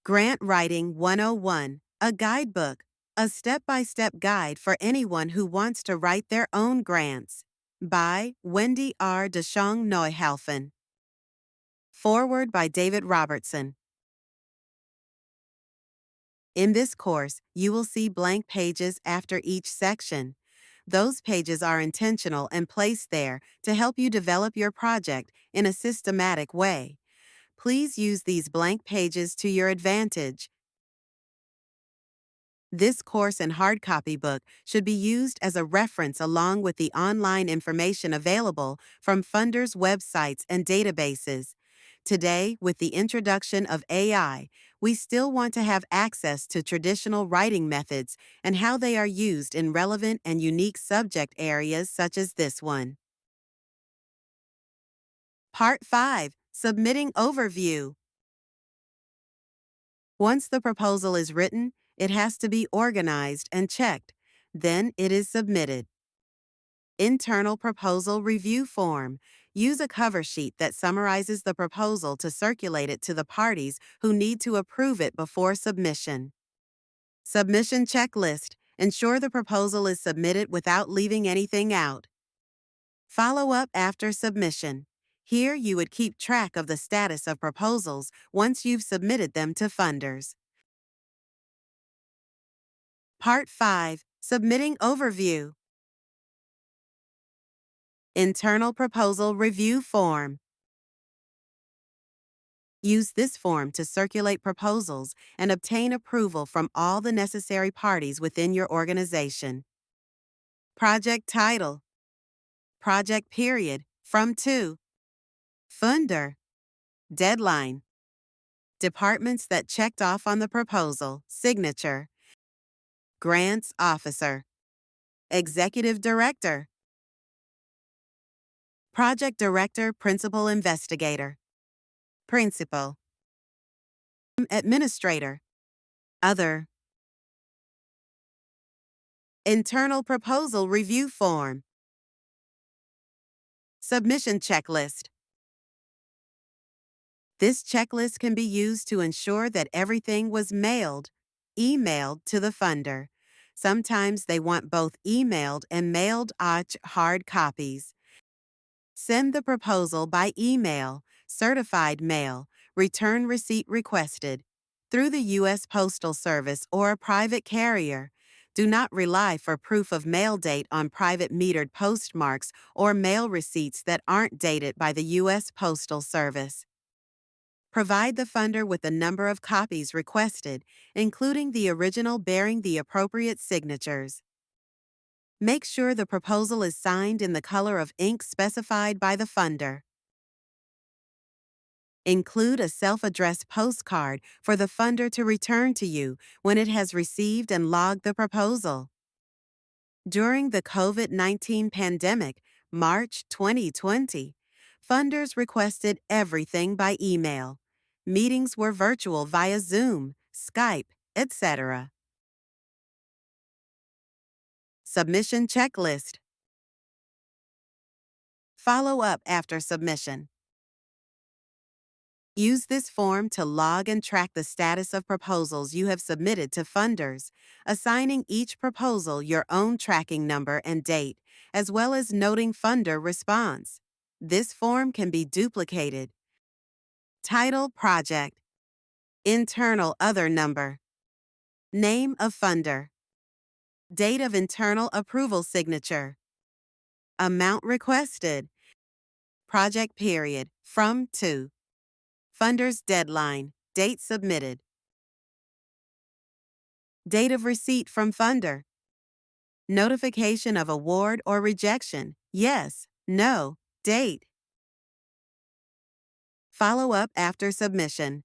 Grant Writing 101, a guidebook, a step-by-step guide for anyone who wants to write their own grants. By Wendy R. DeShong Neuhelfen. Foreword by David Robertson. In this course, you will see blank pages after each section. Those pages are intentional and placed there to help you develop your project in a systematic way. Please use these blank pages to your advantage. This course and hard copy book should be used as a reference along with the online information available from funders' websites and databases. Today, with the introduction of AI, we still want to have access to traditional writing methods and how they are used in relevant and unique subject areas such as this one. Part 5. Submitting Overview. Once the proposal is written, it has to be organized and checked. Then it is submitted. Internal Proposal Review Form. Use a cover sheet that summarizes the proposal to circulate it to the parties who need to approve it before submission. Submission Checklist. Ensure the proposal is submitted without leaving anything out. Follow up after submission. Here you would keep track of the status of proposals once you've submitted them to funders. Part 5. Submitting Overview. Internal Proposal Review Form. Use this form to circulate proposals and obtain approval from all the necessary parties within your organization. Project Title. Project Period. From to. Funder. Deadline. Departments that checked off on the proposal. Signature. Grants Officer. Executive Director. Project Director, Principal Investigator. Principal. Administrator. Other. Internal Proposal Review Form. Submission Checklist. This checklist can be used to ensure that everything was emailed to the funder. Sometimes they want both emailed and mailed hard copies. Send the proposal by email, certified mail, return receipt requested, through the U.S. Postal Service or a private carrier. Do not rely for proof of mail date on private metered postmarks or mail receipts that aren't dated by the U.S. Postal Service. Provide the funder with the number of copies requested, including the original bearing the appropriate signatures. Make sure the proposal is signed in the color of ink specified by the funder. Include a self-addressed postcard for the funder to return to you when it has received and logged the proposal. During the COVID-19 pandemic, March 2020, funders requested everything by email. Meetings were virtual via Zoom, Skype, etc. Submission Checklist. Follow up after submission. Use this form to log and track the status of proposals you have submitted to funders, assigning each proposal your own tracking number and date, as well as noting funder response. This form can be duplicated. Title Project. Internal Other Number. Name of funder. Date of internal approval signature. Amount requested. Project period. From to. Funder's deadline. Date submitted. Date of receipt from funder. Notification of award or rejection. Yes, no, date. Follow up after submission.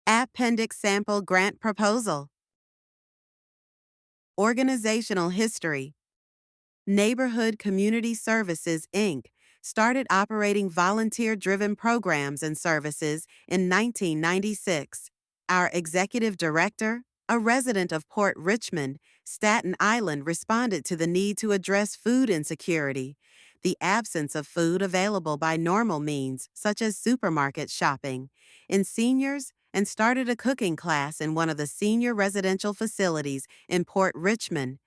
Appendix Sample Grant Proposal. Organizational History. Neighborhood Community Services, Inc. started operating volunteer-driven programs and services in 1996. Our executive director, a resident of Port Richmond, Staten Island, responded to the need to address food insecurity. the absence of food available by normal means, such as supermarket shopping, in seniors, and started a cooking class in one of the senior residential facilities in Port Richmond.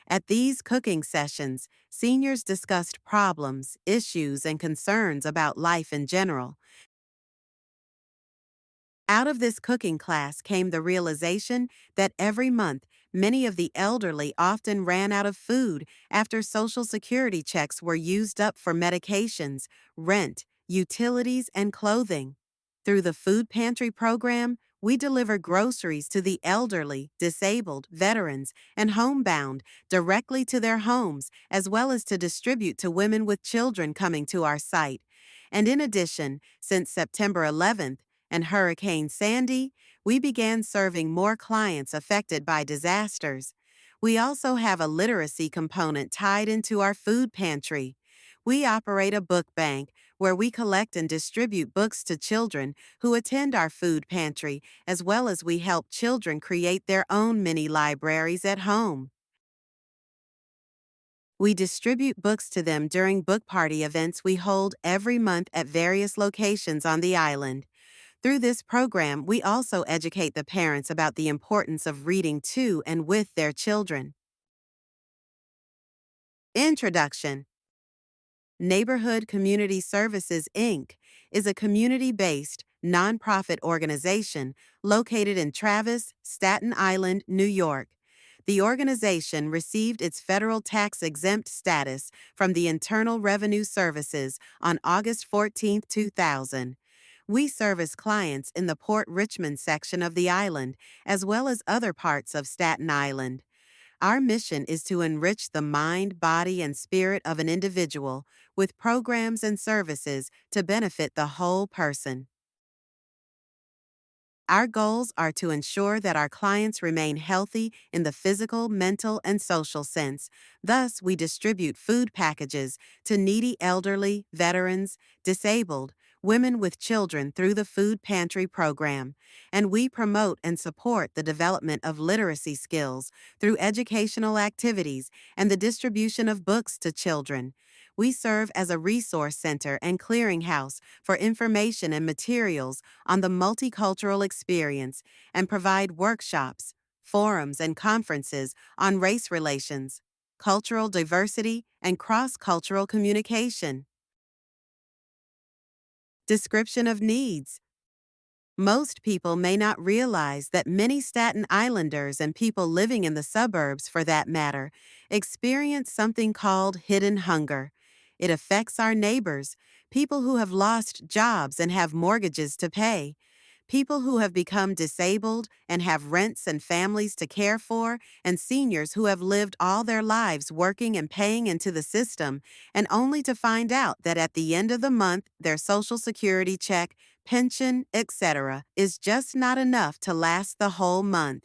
At these cooking sessions, seniors discussed problems, issues, and concerns about life in general. Out of this cooking class came the realization that every month, many of the elderly often ran out of food after Social Security checks were used up for medications, rent, utilities, and clothing. Through the food pantry program, we deliver groceries to the elderly, disabled, veterans, and homebound directly to their homes, as well as to distribute to women with children coming to our site. And in addition, since September 11th, and Hurricane Sandy, we began serving more clients affected by disasters. We also have a literacy component tied into our food pantry. We operate a book bank where we collect and distribute books to children who attend our food pantry, as well as we help children create their own mini libraries at home. We distribute books to them during book party events we hold every month at various locations on the island. Through this program, we also educate the parents about the importance of reading to and with their children. Introduction. Neighborhood Community Services, Inc. is a community-based, nonprofit organization located in Travis, Staten Island, New York. The organization received its federal tax-exempt status from the Internal Revenue Services on August 14, 2000. We service clients in the Port Richmond section of the island, as well as other parts of Staten Island. Our mission is to enrich the mind, body, and spirit of an individual with programs and services to benefit the whole person. Our goals are to ensure that our clients remain healthy in the physical, mental, and social sense. Thus, we distribute food packages to needy elderly, veterans, disabled, women with children through the food pantry program, and we promote and support the development of literacy skills through educational activities and the distribution of books to children. We serve as a resource center and clearinghouse for information and materials on the multicultural experience and provide workshops, forums, and conferences on race relations, cultural diversity, and cross-cultural communication. Description of needs. Most people may not realize that many Staten Islanders and people living in the suburbs, for that matter, experience something called hidden hunger. It affects our neighbors, people who have lost jobs and have mortgages to pay, people who have become disabled and have rents and families to care for, and seniors who have lived all their lives working and paying into the system, and only to find out that at the end of the month, their Social Security check, pension, etc., is just not enough to last the whole month.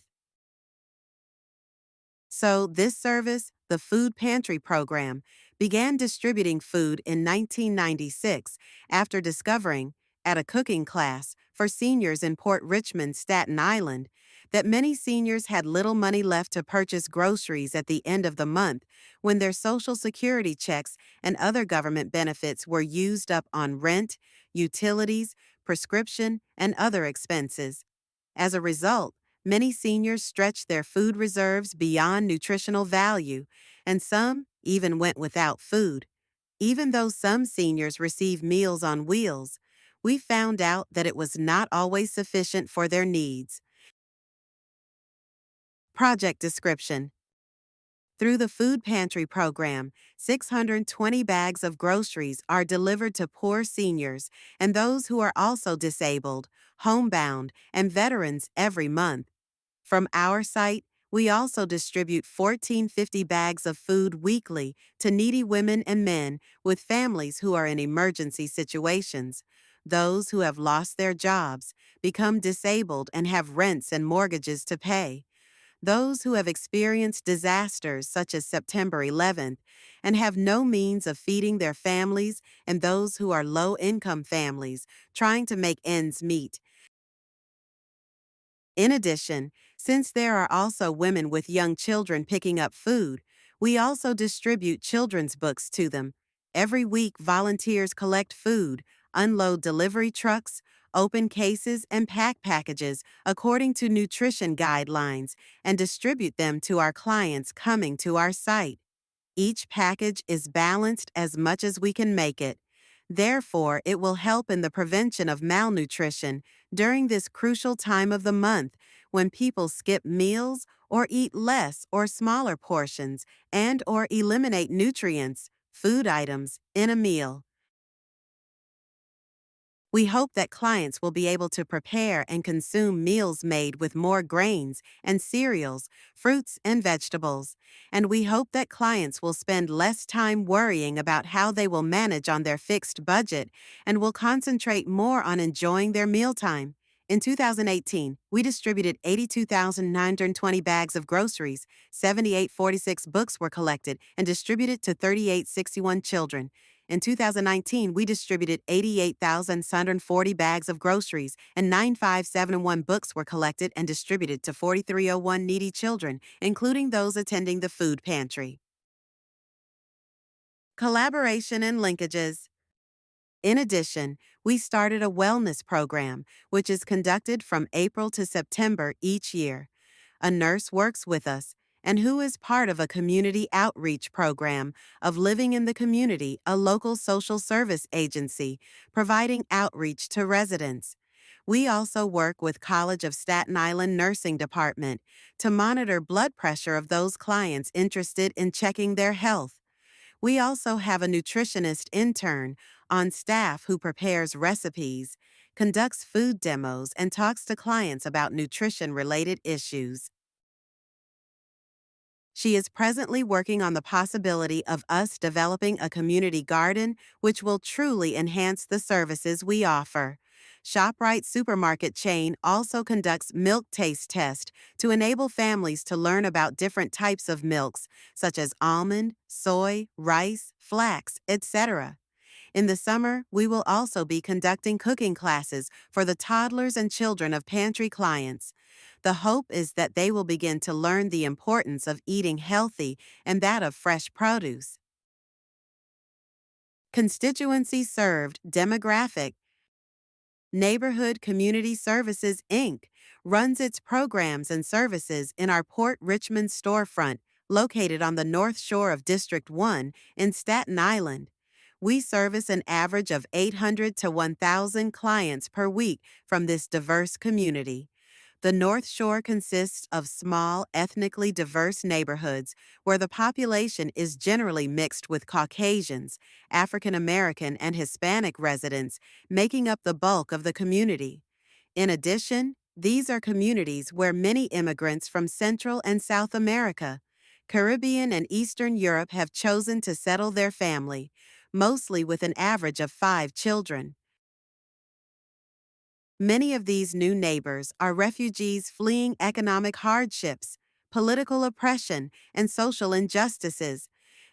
So, this service, the Food Pantry Program, began distributing food in 1996 after discovering, at a cooking class for seniors in Port Richmond, Staten Island, that many seniors had little money left to purchase groceries at the end of the month when their Social Security checks and other government benefits were used up on rent, utilities, prescription, and other expenses. As a result, many seniors stretched their food reserves beyond nutritional value, and some even went without food. Even though some seniors receive Meals on Wheels, we found out that it was not always sufficient for their needs. Project description. Through the food pantry program, 620 bags of groceries are delivered to poor seniors and those who are also disabled, homebound, and veterans every month. From our site, we also distribute 1450 bags of food weekly to needy women and men with families who are in emergency situations, those who have lost their jobs, become disabled, and have rents and mortgages to pay, those who have experienced disasters such as September 11th and have no means of feeding their families, and those who are low-income families trying to make ends meet. In addition, since there are also women with young children picking up food, we also distribute children's books to them. Every week, volunteers collect food, unload delivery trucks, open cases, and pack packages according to nutrition guidelines and distribute them to our clients coming to our site. Each package is balanced as much as we can make it. Therefore, it will help in the prevention of malnutrition during this crucial time of the month when people skip meals or eat less or smaller portions and or eliminate nutrients, food items, in a meal. We hope that clients will be able to prepare and consume meals made with more grains and cereals, fruits and vegetables, and we hope that clients will spend less time worrying about how they will manage on their fixed budget and will concentrate more on enjoying their mealtime. In 2018, we distributed 82,920 bags of groceries, 7,846 books were collected and distributed to 3,861 children. In 2019, we distributed 88,640 bags of groceries and 9,571 books were collected and distributed to 4,301 needy children, including those attending the food pantry. Collaboration and linkages. In addition, we started a wellness program, which is conducted from April to September each year. A nurse works with us and who is part of a community outreach program of Living in the Community, a local social service agency providing outreach to residents. We also work with College of Staten Island Nursing Department to monitor blood pressure of those clients interested in checking their health. We also have a nutritionist intern on staff who prepares recipes, conducts food demos, and talks to clients about nutrition-related issues. She is presently working on the possibility of us developing a community garden which will truly enhance the services we offer. ShopRite supermarket chain also conducts milk taste test to enable families to learn about different types of milks, such as almond, soy, rice, flax, etc. In the summer, we will also be conducting cooking classes for the toddlers and children of pantry clients. The hope is that they will begin to learn the importance of eating healthy and that of fresh produce. Constituency served demographic. Neighborhood Community Services, Inc. runs its programs and services in our Port Richmond storefront, located on the North Shore of District 1 in Staten Island. We service an average of 800 to 1,000 clients per week from this diverse community. The North Shore consists of small, ethnically diverse neighborhoods where the population is generally mixed with Caucasians, African American, and Hispanic residents, making up the bulk of the community. In addition, these are communities where many immigrants from Central and South America, Caribbean, and Eastern Europe have chosen to settle their family, mostly with an average of 5 children. Many of these new neighbors are refugees fleeing economic hardships, political oppression, and social injustices.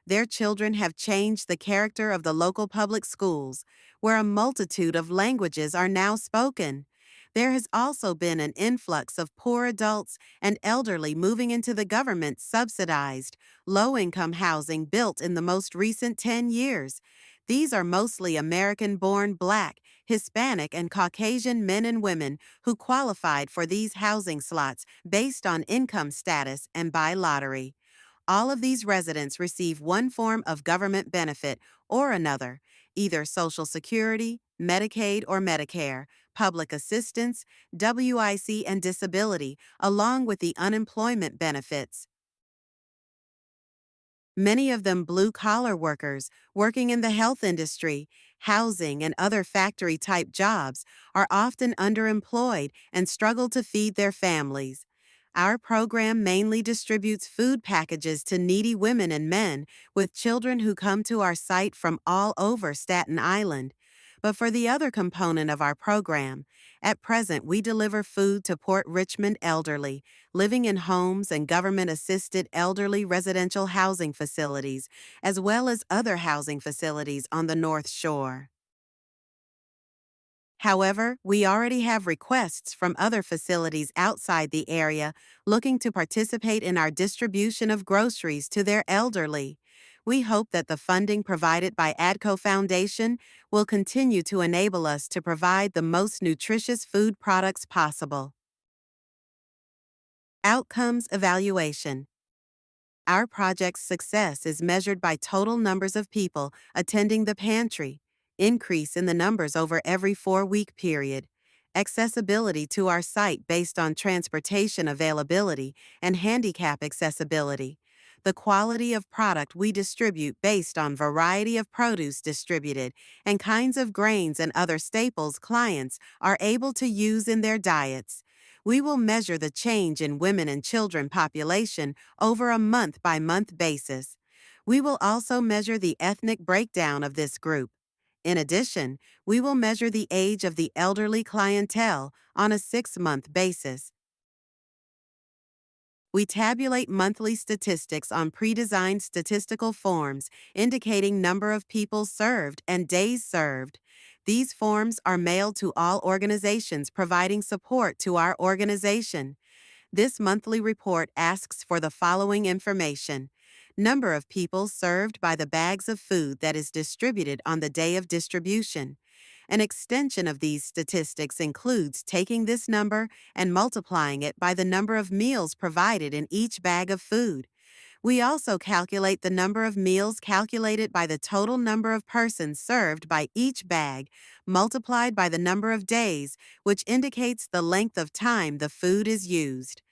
Their children have changed the character of the local public schools, where a multitude of languages are now spoken. There has also been an influx of poor adults and elderly moving into the government-subsidized, low-income housing built in the most recent 10 years. These are mostly American-born Black, Hispanic, and Caucasian men and women who qualified for these housing slots based on income status and by lottery. All of these residents receive one form of government benefit or another, either Social Security, Medicaid or Medicare, public assistance, WIC, and disability, along with the unemployment benefits. Many of them blue-collar workers working in the health industry, housing, and other factory-type jobs are often underemployed and struggle to feed their families. Our program mainly distributes food packages to needy women and men with children who come to our site from all over Staten Island. But for the other component of our program, at present we deliver food to Port Richmond elderly, living in homes and government-assisted elderly residential housing facilities, as well as other housing facilities on the North Shore. However, we already have requests from other facilities outside the area looking to participate in our distribution of groceries to their elderly. We hope that the funding provided by ADCO Foundation will continue to enable us to provide the most nutritious food products possible. Outcomes Evaluation. Our project's success is measured by total numbers of people attending the pantry, increase in the numbers over every 4-week period, accessibility to our site based on transportation availability and handicap accessibility, the quality of product we distribute based on variety of produce distributed, and kinds of grains and other staples clients are able to use in their diets. We will measure the change in women and children population over a month-by-month basis. We will also measure the ethnic breakdown of this group. In addition, we will measure the age of the elderly clientele on a 6-month basis. We tabulate monthly statistics on pre-designed statistical forms indicating number of people served and days served. These forms are mailed to all organizations providing support to our organization. This monthly report asks for the following information: number of people served by the bags of food that is distributed on the day of distribution. An extension of these statistics includes taking this number and multiplying it by the number of meals provided in each bag of food. We also calculate the number of meals calculated by the total number of persons served by each bag, multiplied by the number of days, which indicates the length of time the food is used.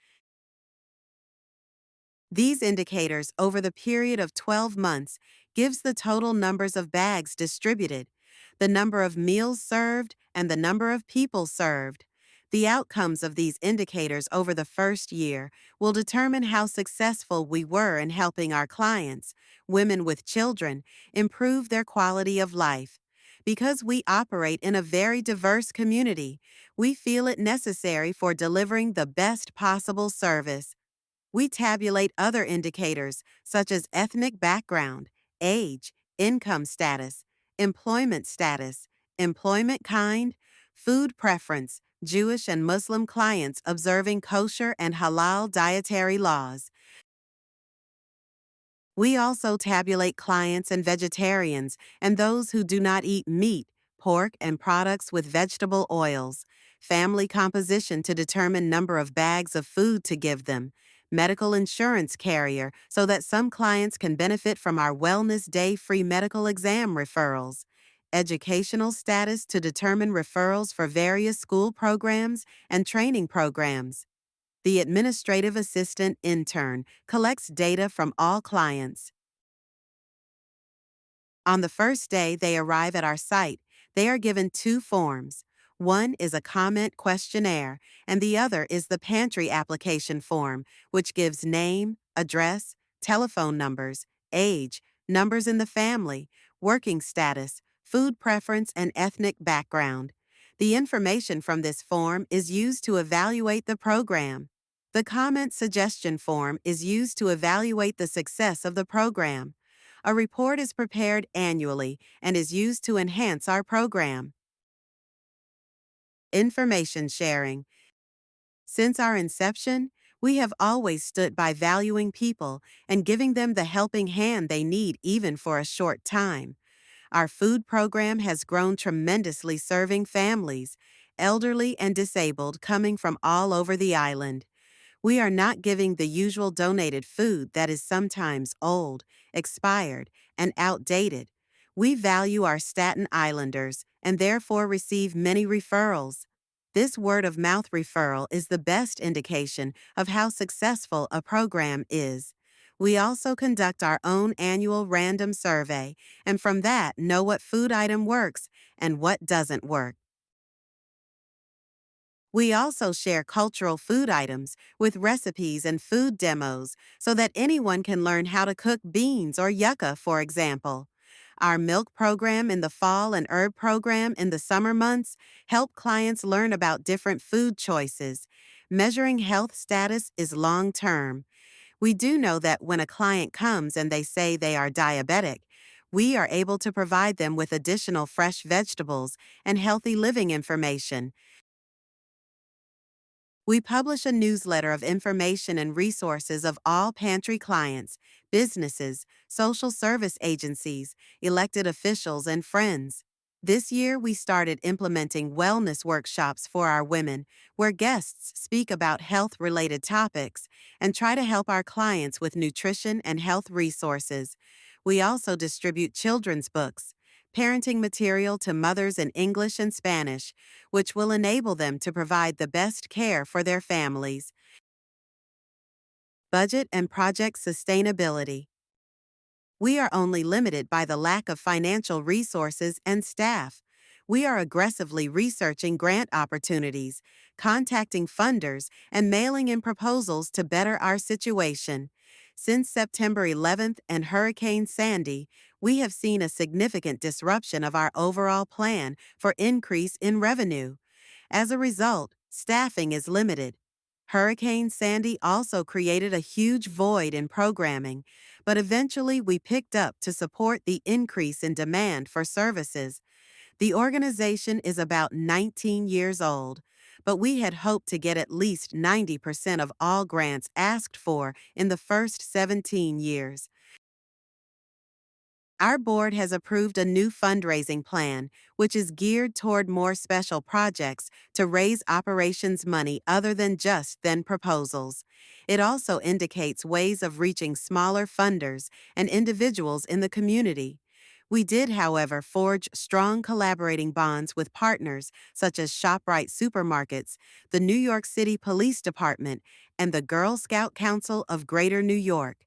These indicators over the period of 12 months gives the total numbers of bags distributed, the number of meals served, and the number of people served. The outcomes of these indicators over the first year will determine how successful we were in helping our clients, women with children, improve their quality of life. Because we operate in a very diverse community, we feel it necessary for delivering the best possible service. We tabulate other indicators such as ethnic background, age, income status, employment kind, food preference, Jewish and Muslim clients observing kosher and halal dietary laws. We also tabulate clients and vegetarians and those who do not eat meat, pork, and products with vegetable oils, family composition to determine number of bags of food to give them, medical insurance carrier so that some clients can benefit from our Wellness Day free medical exam referrals, educational status to determine referrals for various school programs and training programs. The administrative assistant intern collects data from all clients. On the first day they arrive at our site, they are given 2 forms. One is a comment questionnaire, and the other is the pantry application form, which gives name, address, telephone numbers, age, numbers in the family, working status, food preference, and ethnic background. The information from this form is used to evaluate the program. The comment suggestion form is used to evaluate the success of the program. A report is prepared annually and is used to enhance our program. Information sharing. Since our inception, we have always stood by valuing people and giving them the helping hand they need even for a short time. Our food program has grown tremendously, serving families, elderly and disabled, coming from all over the island. We are not giving the usual donated food that is sometimes old, expired, and outdated. We value our Staten Islanders and therefore receive many referrals. This word-of-mouth referral is the best indication of how successful a program is. We also conduct our own annual random survey, and from that know what food item works and what doesn't work. We also share cultural food items with recipes and food demos so that anyone can learn how to cook beans or yucca, for example. Our milk program in the fall and herb program in the summer months help clients learn about different food choices. Measuring health status is long-term. We do know that when a client comes and they say they are diabetic, we are able to provide them with additional fresh vegetables and healthy living information. We publish a newsletter of information and resources of all pantry clients, businesses, social service agencies, elected officials, and friends. This year, we started implementing wellness workshops for our women, where guests speak about health related topics and try to help our clients with nutrition and health resources. We also distribute children's books, parenting material to mothers in English and Spanish, which will enable them to provide the best care for their families. Budget and project sustainability. We are only limited by the lack of financial resources and staff. We are aggressively researching grant opportunities, contacting funders, and mailing in proposals to better our situation. Since September 11th and Hurricane Sandy, we have seen a significant disruption of our overall plan for increase in revenue. As a result, staffing is limited. Hurricane Sandy also created a huge void in programming, but eventually we picked up to support the increase in demand for services. The organization is about 19 years old, but we had hoped to get at least 90% of all grants asked for in the first 17 years. Our board has approved a new fundraising plan, which is geared toward more special projects to raise operations money other than just then proposals. It also indicates ways of reaching smaller funders and individuals in the community. We did, however, forge strong collaborating bonds with partners such as ShopRite Supermarkets, the New York City Police Department, and the Girl Scout Council of Greater New York.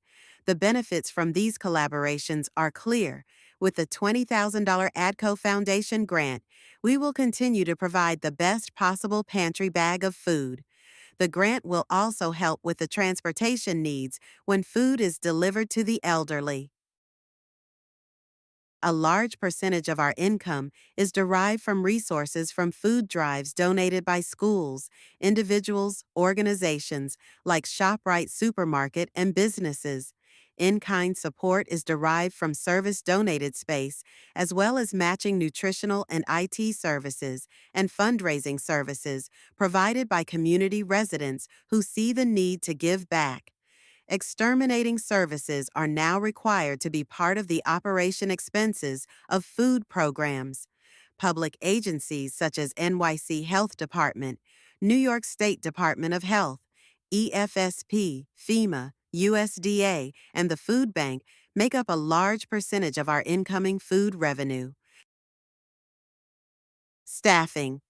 The benefits from these collaborations are clear. With the $20,000 ADCO Foundation grant, we will continue to provide the best possible pantry bag of food. The grant will also help with the transportation needs when food is delivered to the elderly. A large percentage of our income is derived from resources from food drives donated by schools, individuals, organizations like ShopRite Supermarket, and businesses. In-kind support is derived from service donated space, as well as matching nutritional and IT services and fundraising services provided by community residents who see the need to give back. Exterminating services are now required to be part of the operation expenses of food programs. Public agencies such as NYC Health Department, New York State Department of Health, EFSP, FEMA, USDA, and the Food Bank make up a large percentage of our incoming food revenue. Staffing.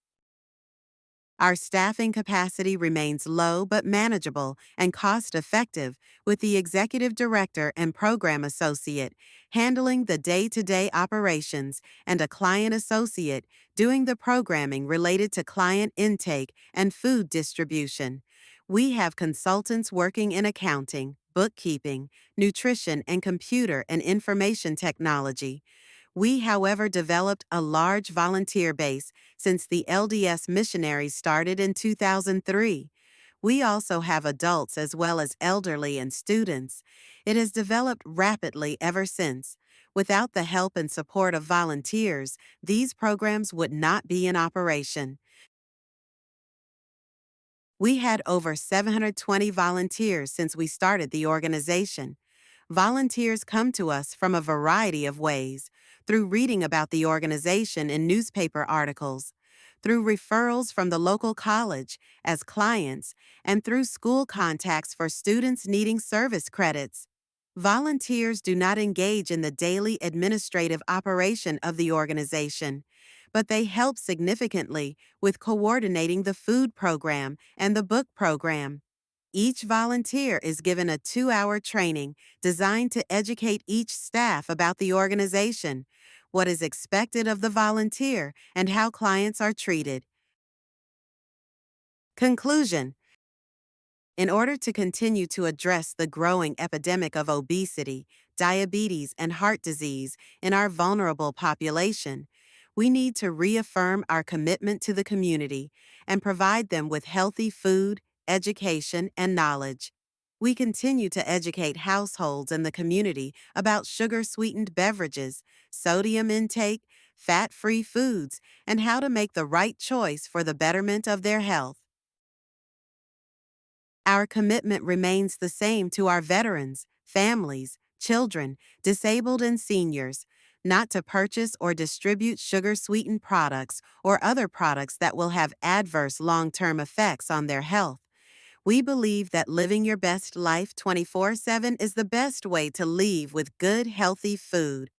Our staffing capacity remains low but manageable and cost-effective, with the executive director and program associate handling the day-to-day operations and a client associate doing the programming related to client intake and food distribution. We have consultants working in accounting, bookkeeping, nutrition, and computer and information technology. We, however, developed a large volunteer base since the LDS missionaries started in 2003. We also have adults as well as elderly and students. It has developed rapidly ever since. Without the help and support of volunteers, these programs would not be in operation. We had over 720 volunteers since we started the organization. Volunteers come to us from a variety of ways: through reading about the organization in newspaper articles, through referrals from the local college as clients, and through school contacts for students needing service credits. Volunteers do not engage in the daily administrative operation of the organization, but they help significantly with coordinating the food program and the book program. Each volunteer is given a 2-hour training designed to educate each staff about the organization, what is expected of the volunteer, and how clients are treated. Conclusion. In order to continue to address the growing epidemic of obesity, diabetes, and heart disease in our vulnerable population, we need to reaffirm our commitment to the community and provide them with healthy food, education, and knowledge. We continue to educate households and the community about sugar-sweetened beverages, sodium intake, fat-free foods, and how to make the right choice for the betterment of their health. Our commitment remains the same to our veterans, families, children, disabled, and seniors, not to purchase or distribute sugar-sweetened products or other products that will have adverse long-term effects on their health. We believe that living your best life 24/7 is the best way to leave with good, healthy food.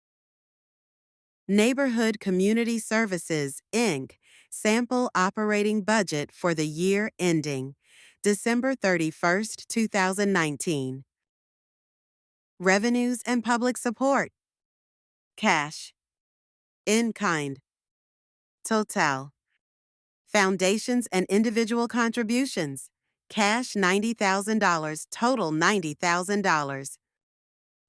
Neighborhood Community Services, Inc. Sample Operating Budget for the year ending December 31st, 2019. Revenues and Public Support. Cash. In-kind. Total. Foundations and individual contributions. Cash $90,000, total $90,000.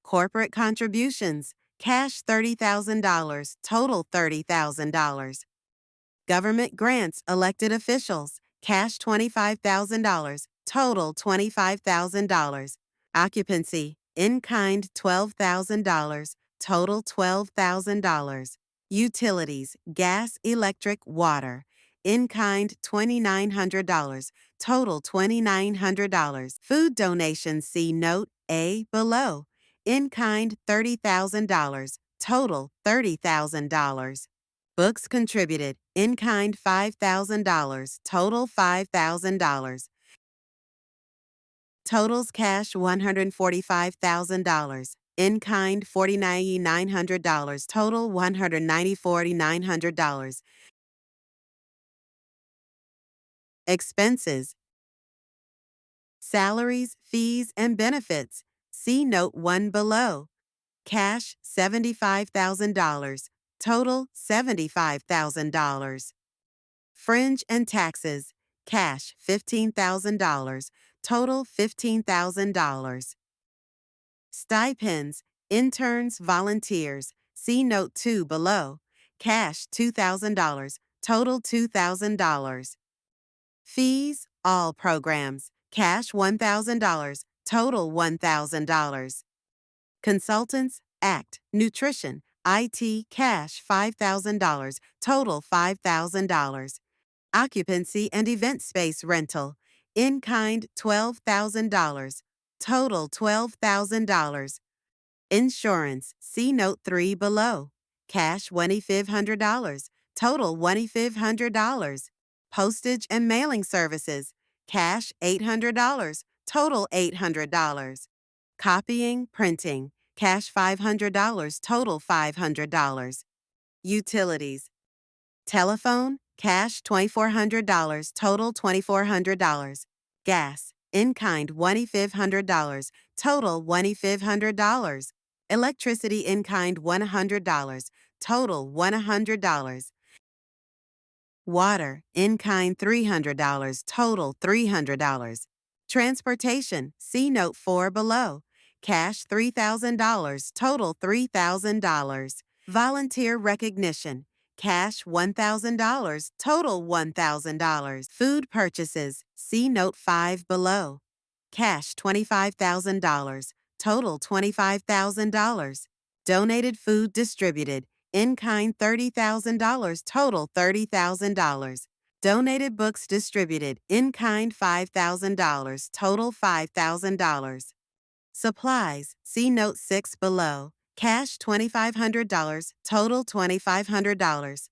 Corporate contributions. Cash $30,000, total $30,000. Government grants, elected officials. Cash $25,000, total $25,000. Occupancy, in-kind $12,000, total $12,000. Utilities, gas, electric, water. In-kind $2,900, total $2,900. Food donations, see Note A below. In-kind $30,000, total $30,000. Books contributed, in-kind $5,000, total $5,000. Totals cash $145,000, in-kind $49,900, total $194,900. Expenses, salaries, fees, and benefits. See Note 1 below. Cash $75,000, total $75,000. Fringe and taxes. Cash $15,000, total $15,000. Stipends, interns, volunteers. See Note 2 below. Cash $2,000, total $2,000. Fees, all programs. Cash $1,000, total $1,000. Consultants, ACT, Nutrition, IT, cash $5,000, total $5,000. Occupancy and event space rental, in-kind $12,000, total $12,000. Insurance, see Note 3 below. Cash $2,500, total $2,500. Postage and mailing services, cash $800, total $800. Copying, printing, cash $500, total $500. Utilities, telephone, cash $2,400, total $2,400. Gas, in-kind $2,500, total $2,500. Electricity, in-kind $100, total $100. Water, in-kind $300, total $300. Transportation, see Note 4 below. Cash $3,000, total $3,000. Volunteer recognition, cash $1,000, total $1,000. Food purchases, see Note 5 below. Cash $25,000, total $25,000. Donated food distributed, in-kind $30,000, total $30,000. Donated books distributed, in-kind $5,000, total $5,000. Supplies, see Note 6 below. Cash $2,500, total $2,500.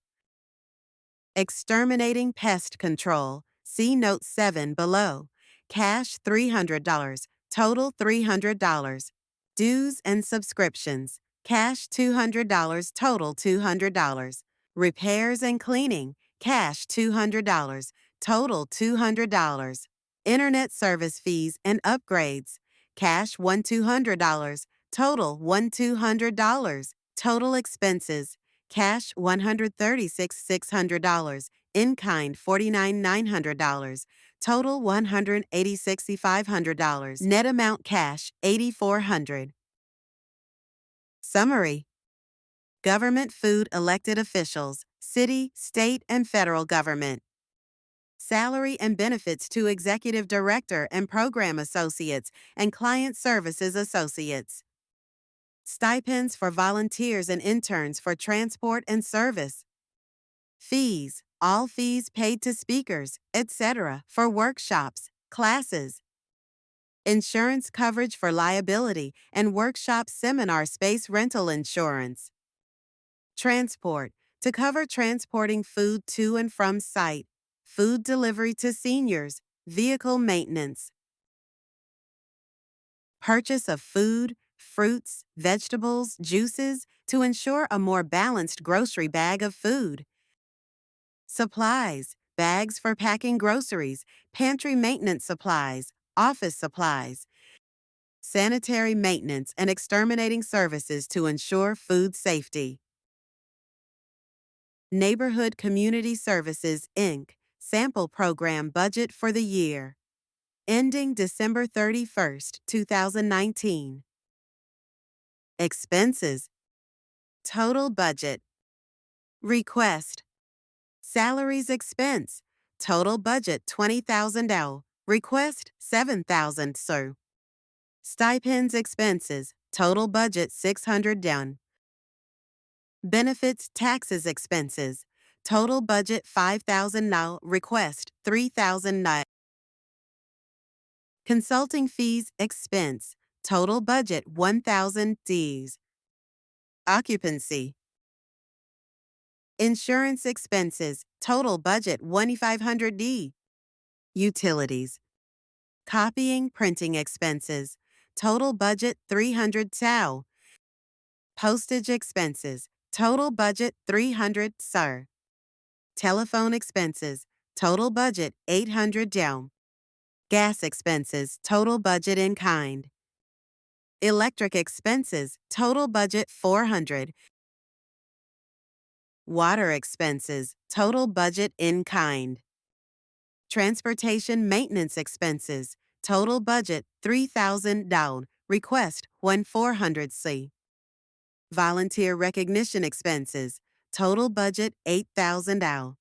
Exterminating pest control, see Note 7 below. Cash $300, total $300. Dues and subscriptions, cash $200, total $200. Repairs and cleaning, cash $200, total $200. Internet service fees and upgrades, cash $1,200, total $1,200. Total expenses, cash $136,600, in-kind $49,900, total $186,500. Net amount cash $8,400. Summary. Government food elected officials, city, state, and federal government. Salary and benefits to executive director and program associates and client services associates. Stipends for volunteers and interns for transport and service. Fees, all fees paid to speakers, etc., for workshops, classes. insurance coverage for liability, and workshop seminar space rental insurance. Transport, to cover transporting food to and from site, food delivery to seniors, vehicle maintenance. Purchase of food, fruits, vegetables, juices to ensure a more balanced grocery bag of food. Supplies, bags for packing groceries, pantry maintenance supplies, office supplies. Sanitary maintenance and exterminating services to ensure food safety. Neighborhood Community Services, Inc. Sample Program Budget for the year. Ending December 31st, 2019. Expenses. Total budget. Request. Salaries expense. Total budget $20,000. Request $7,000, sir. Stipends expenses. Total budget $600 down. Benefits taxes expenses. Total budget $5,000. Request $3,000. Consulting fees expense. Total budget $1,000 Ds. Occupancy. Insurance expenses. Total budget $2,500 D. Utilities. Copying printing expenses. Total budget $300 TAU. Postage expenses. Total budget $300 SIR. Telephone expenses. Total budget $800 down. Gas expenses. Total budget in kind. Electric expenses. Total budget $400. Water expenses. Total budget in kind. Transportation maintenance expenses. Total budget $3,000 down. Request $1,400 C. Volunteer recognition expenses. Total budget $8,000 out.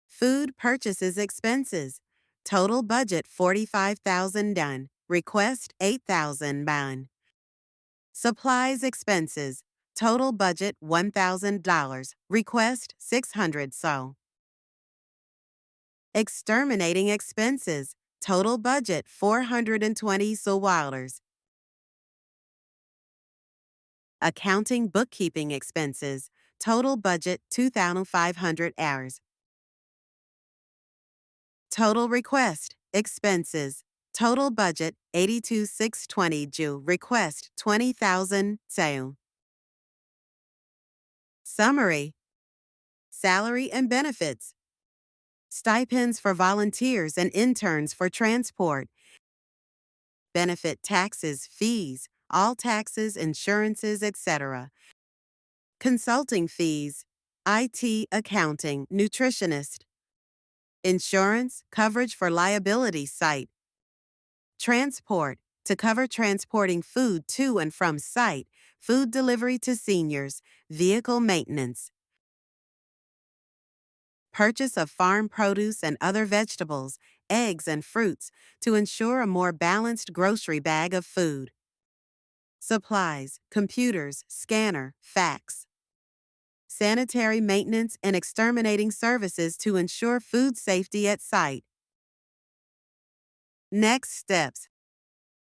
Food purchases expenses. Total budget $45,000 done. Request $8,000 bound. Supplies expenses. Total budget $1,000. Request $600 so. Exterminating expenses. Total budget $420 so Wilders. Accounting bookkeeping expenses. Total budget 2,500 hours. Total request expenses. Total budget 82,620 Jew. Request 20,000 sale. Summary. Salary and benefits. Stipends for volunteers and interns for transport. Benefit taxes, fees, all taxes, insurances, etc. Consulting fees. IT, accounting, nutritionist. Insurance, coverage for liability site. Transport, to cover transporting food to and from site, food delivery to seniors, vehicle maintenance. Purchase of farm produce and other vegetables, eggs and fruits to ensure a more balanced grocery bag of food. Supplies, computers, scanner, fax. Sanitary maintenance and exterminating services to ensure food safety at site. Next steps.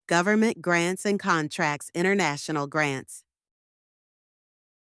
Government grants and contracts, international grants.